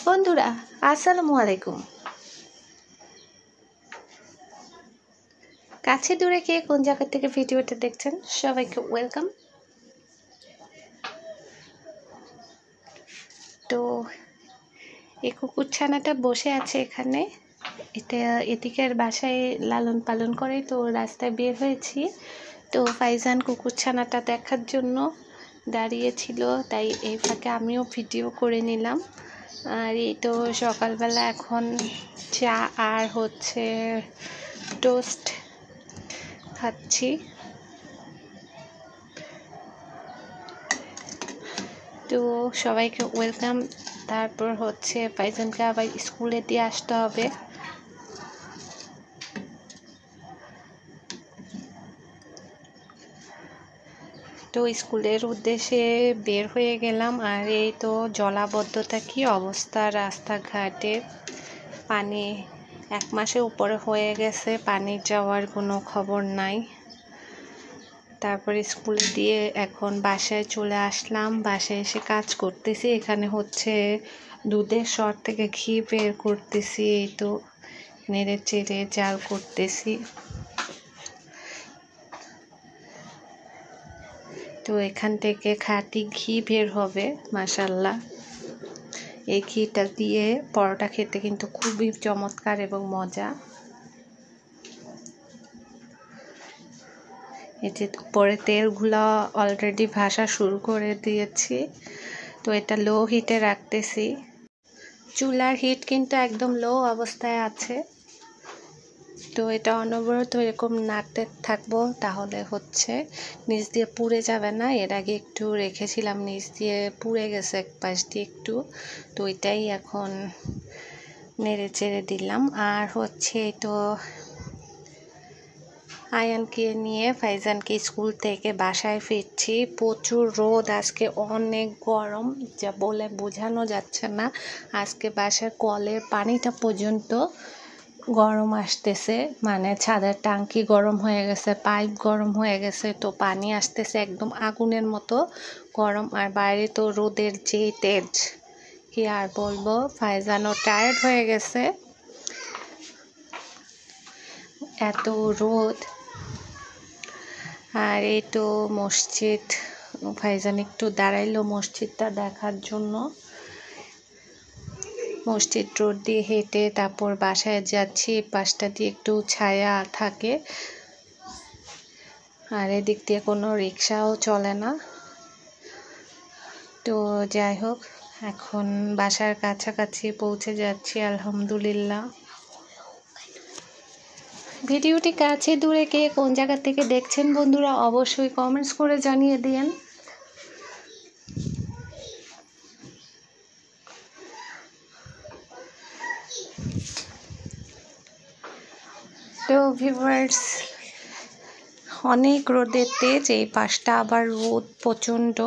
বন্ধুরা আসসালামু আলাইকুম। কাছে দূরে কে কোন জায়গা থেকে ভিডিওটা দেখছেন সবাইকে ওয়েলকাম। তো এই কুকুরছানাটা বসে আছে এখানে, এটা এদিকের বাসায় লালন পালন করে, তো রাস্তায় বের হয়েছি। তো ফাইজান কুকুরছানাটা দেখার জন্য দাঁড়িয়েছিল, তাই এই ফাঁকে আমিও ভিডিও করে নিলাম। আর এই তো সকালবেলা এখন চা আর টোস্ট খাচ্ছি। তো সবাইকে ওয়েলকাম। তারপর ফাইজানকে আবার স্কুলে দিয়ে আসতে হবে। তো স্কুলের উদ্দেশ্যে বের হয়ে গেলাম। আর এই তো জলাবদ্ধতা কি অবস্থা রাস্তাঘাটে, পানি 1 মাসের উপরে হয়ে গেছে, পানি যাওয়ার কোনো খবর নাই। তারপরে স্কুলে দিয়ে এখন বাসায় চলে আসলাম। বাসায় এসে কাজ করতেছি, এখানে দুধের সর থেকে ঘি বের করতেছি। এই তো নেড়ে চেড়ে জাল করতেছি। তো এখান থেকে খাঁটি ঘি বের হবে মাশাআল্লাহ। এই ঘিটা দিয়ে পরোটা খেতে কিন্তু খুবই চমৎকার এবং মজা। এই যে উপরে তেলগুলো অলরেডি ভাসা শুরু করে দিয়েছি। তো এটা লো হিটে রাখতেছি। চুলার হিট কিন্তু একদম লো অবস্থায় আছে। তো এটা অনবরত এরকম নাড়তে থাকবো, তাহলে নিচ দিয়ে পুড়ে যাবে না। এর আগে একটু রেখেছিলাম, নিচ দিয়ে পুড়ে গেছে এক পাশ দিয়ে একটু। তো এটাই এখন নেড়ে চেড়ে দিলাম। আর তো আয়ানকে নিয়ে ফাইজানকে স্কুল থেকে বাসায় ফিরছি। প্রচুর রোদ, আজকে অনেক গরম, যা বলে বোঝানো যাচ্ছে না। আজকে বাসার কলের পানিটা পর্যন্ত গরম আসতেছে, মানে ছাদের টাঙ্কি গরম হয়ে গেছে, পাইপ গরম হয়ে গেছে। তো পানি আসতেছে একদম আগুনের মতো গরম। আর বাইরে তো রোদের যে তেজ, কি আর বলবো। ফাইজানও টায়ার্ড হয়ে গেছে, এত রোদ। আর এই তো মসজিদ, ফাইজান একটু দাঁড়াইলো মসজিদটা দেখার জন্য। মসজিদ রোড দিয়ে হেঁটে তারপর বাসায় যাচ্ছি। পাশটা দিয়ে একটু ছায়া থাকে, আর এদিক দিয়ে কোনো রিক্সাও চলে না। তো যাই হোক, এখন বাসার কাছাকাছি পৌঁছে যাচ্ছি আলহামদুলিল্লাহ। ভিডিওটি কাছে দূরে কে কোন জায়গা থেকে দেখছেন বন্ধুরা অবশ্যই কমেন্টস করে জানিয়ে দিন। তো ভিউয়ার্স, অনেক রোদের তেজ, এই পাশটা আবার রোদ প্রচণ্ড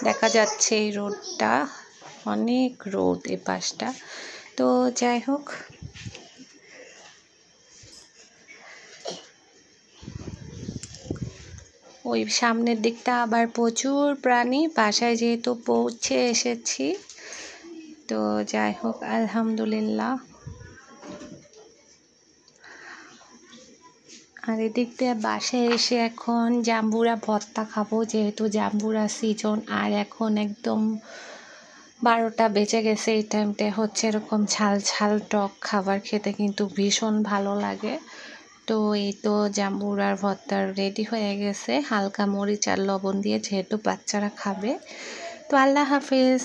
দেখা যাচ্ছে। এই রোদটা অনেক রোদ এই পাশটা। তো যাই হোক, ওই সামনের দিকটা আবার প্রচুর প্রাণী। বাসায় যেহেতু পৌঁছে এসেছি, তো যাই হোক আলহামদুলিল্লাহ। আর এদিক দিয়ে বাসায় এসে এখন জাম্বুরা ভর্তা খাবো, যেহেতু জাম্বুরা সিজন। আর এখন একদম 12টা বেজে গেছে। এই টাইমটা এরকম ঝাল ঝাল টক খাবার খেতে কিন্তু ভীষণ ভালো লাগে। তো এই তো জাম্বুরার ভর্তা রেডি হয়ে গেছে, হালকা মরিচ আর লবণ দিয়ে, যেহেতু বাচ্চারা খাবে। তো আল্লাহ হাফেজ।